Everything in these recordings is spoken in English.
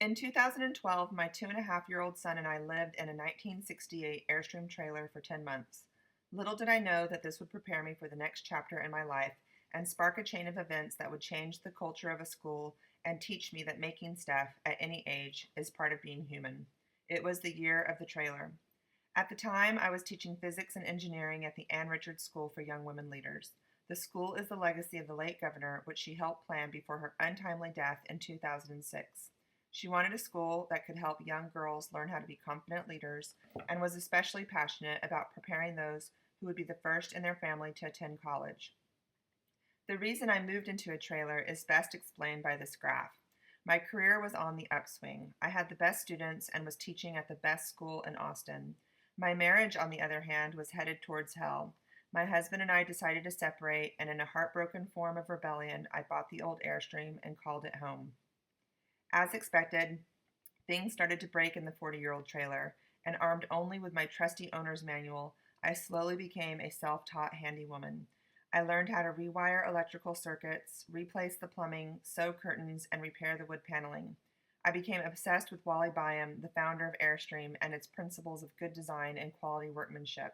In 2012, my 2.5-year-old son and I lived in a 1968 Airstream trailer for 10 months. Little did I know that this would prepare me for the next chapter in my life and spark a chain of events that would change the culture of a school and teach me that making stuff at any age is part of being human. It was the year of the trailer. At the time, I was teaching physics and engineering at the Ann Richards School for Young Women Leaders. The school is the legacy of the late governor, which she helped plan before her untimely death in 2006. She wanted a school that could help young girls learn how to be confident leaders and was especially passionate about preparing those who would be the first in their family to attend college. The reason I moved into a trailer is best explained by this graph. My career was on the upswing. I had the best students and was teaching at the best school in Austin. My marriage, on the other hand, was headed towards hell. My husband and I decided to separate, and in a heartbroken form of rebellion, I bought the old Airstream and called it home. As expected, things started to break in the 40-year-old trailer, and armed only with my trusty owner's manual, I slowly became a self-taught handywoman. I learned how to rewire electrical circuits, replace the plumbing, sew curtains, and repair the wood paneling. I became obsessed with Wally Byam, the founder of Airstream, and its principles of good design and quality workmanship.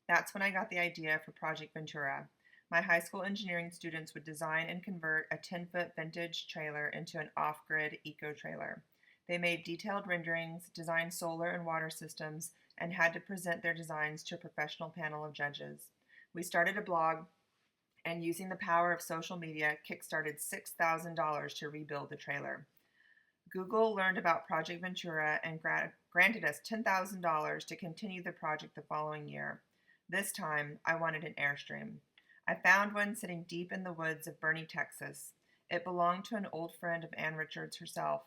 That's when I got the idea for Project Ventura. My high school engineering students would design and convert a 10-foot vintage trailer into an off-grid eco-trailer. They made detailed renderings, designed solar and water systems, and had to present their designs to a professional panel of judges. We started a blog and, using the power of social media, kickstarted $6,000 to rebuild the trailer. Google learned about Project Ventura and granted us $10,000 to continue the project the following year. This time, I wanted an Airstream. I found one sitting deep in the woods of Boerne, Texas. It belonged to an old friend of Ann Richards herself.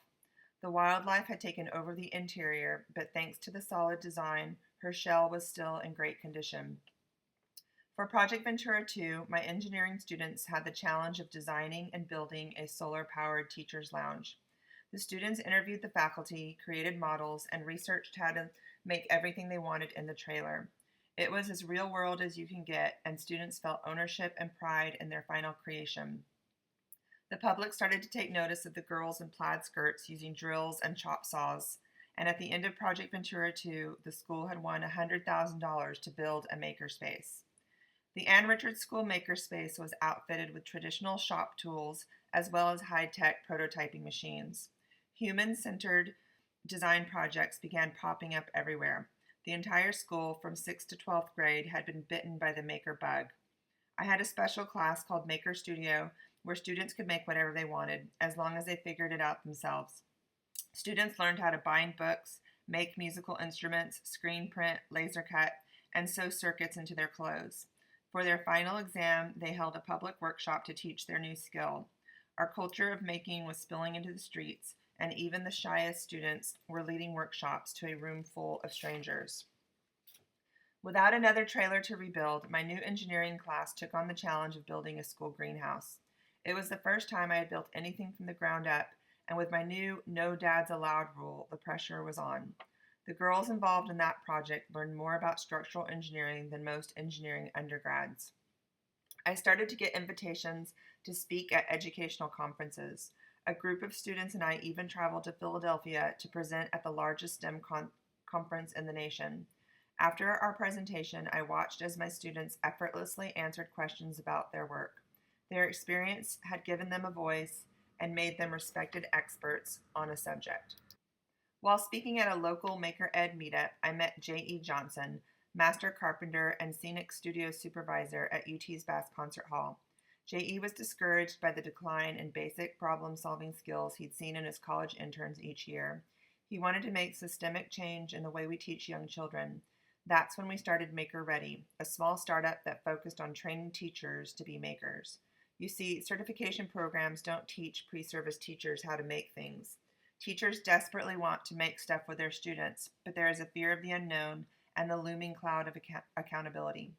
The wildlife had taken over the interior, but thanks to the solid design, her shell was still in great condition. For Project Ventura 2, my engineering students had the challenge of designing and building a solar-powered teacher's lounge. The students interviewed the faculty, created models, and researched how to make everything they wanted in the trailer. It was as real world as you can get, and students felt ownership and pride in their final creation. The public started to take notice of the girls in plaid skirts using drills and chop saws, and at the end of Project Ventura 2, the school had won $100,000 to build a makerspace. The Ann Richards School Makerspace was outfitted with traditional shop tools as well as high-tech prototyping machines. Human-centered design projects began popping up everywhere. The entire school, from 6th to 12th grade, had been bitten by the maker bug. I had a special class called Maker Studio, where students could make whatever they wanted, as long as they figured it out themselves. Students learned how to bind books, make musical instruments, screen print, laser cut, and sew circuits into their clothes. For their final exam, they held a public workshop to teach their new skill. Our culture of making was spilling into the streets, and even the shyest students were leading workshops to a room full of strangers. Without another trailer to rebuild, my new engineering class took on the challenge of building a school greenhouse. It was the first time I had built anything from the ground up, and with my new no dads allowed rule, the pressure was on. The girls involved in that project learned more about structural engineering than most engineering undergrads. I started to get invitations to speak at educational conferences. A group of students and I even traveled to Philadelphia to present at the largest STEM conference in the nation. After our presentation, I watched as my students effortlessly answered questions about their work. Their experience had given them a voice and made them respected experts on a subject. While speaking at a local Maker Ed meetup, I met J.E. Johnson, master carpenter and scenic studio supervisor at UT's Bass Concert Hall. J.E. was discouraged by the decline in basic problem-solving skills he'd seen in his college interns each year. He wanted to make systemic change in the way we teach young children. That's when we started Maker Ready, a small startup that focused on training teachers to be makers. You see, certification programs don't teach pre-service teachers how to make things. Teachers desperately want to make stuff with their students, but there is a fear of the unknown and the looming cloud of accountability.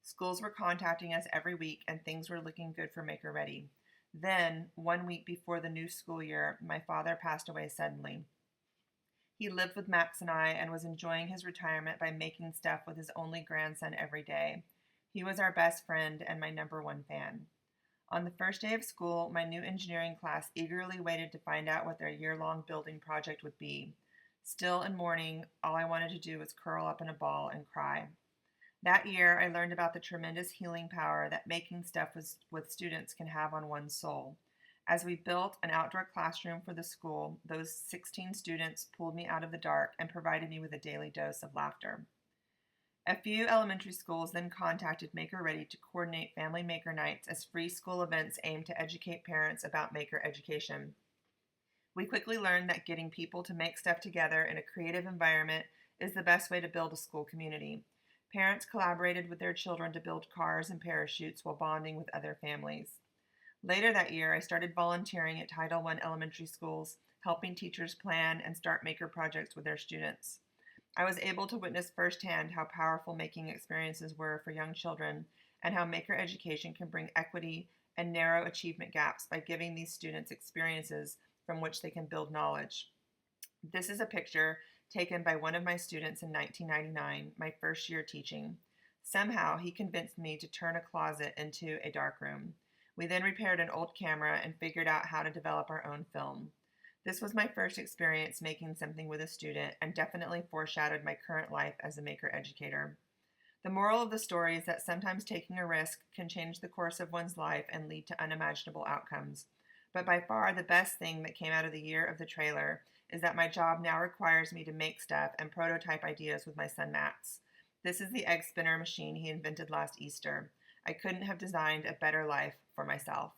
Schools were contacting us every week, and things were looking good for Maker Ready. Then, 1 week before the new school year, my father passed away suddenly. He lived with Max and I and was enjoying his retirement by making stuff with his only grandson every day. He was our best friend and my number one fan. On the first day of school, my new engineering class eagerly waited to find out what their year-long building project would be. Still in mourning, all I wanted to do was curl up in a ball and cry. That year, I learned about the tremendous healing power that making stuff with students can have on one's soul. As we built an outdoor classroom for the school, those 16 students pulled me out of the dark and provided me with a daily dose of laughter. A few elementary schools then contacted Maker Ready to coordinate Family Maker Nights as free school events aimed to educate parents about maker education. We quickly learned that getting people to make stuff together in a creative environment is the best way to build a school community. Parents collaborated with their children to build cars and parachutes while bonding with other families. Later that year, I started volunteering at Title I elementary schools, helping teachers plan and start maker projects with their students. I was able to witness firsthand how powerful making experiences were for young children and how maker education can bring equity and narrow achievement gaps by giving these students experiences from which they can build knowledge. This is a picture taken by one of my students in 1999, my first year teaching. Somehow, he convinced me to turn a closet into a darkroom. We then repaired an old camera and figured out how to develop our own film. This was my first experience making something with a student and definitely foreshadowed my current life as a maker educator. The moral of the story is that sometimes taking a risk can change the course of one's life and lead to unimaginable outcomes. But by far the best thing that came out of the year of the trailer is that my job now requires me to make stuff and prototype ideas with my son Max. This is the egg spinner machine he invented last Easter. I couldn't have designed a better life for myself.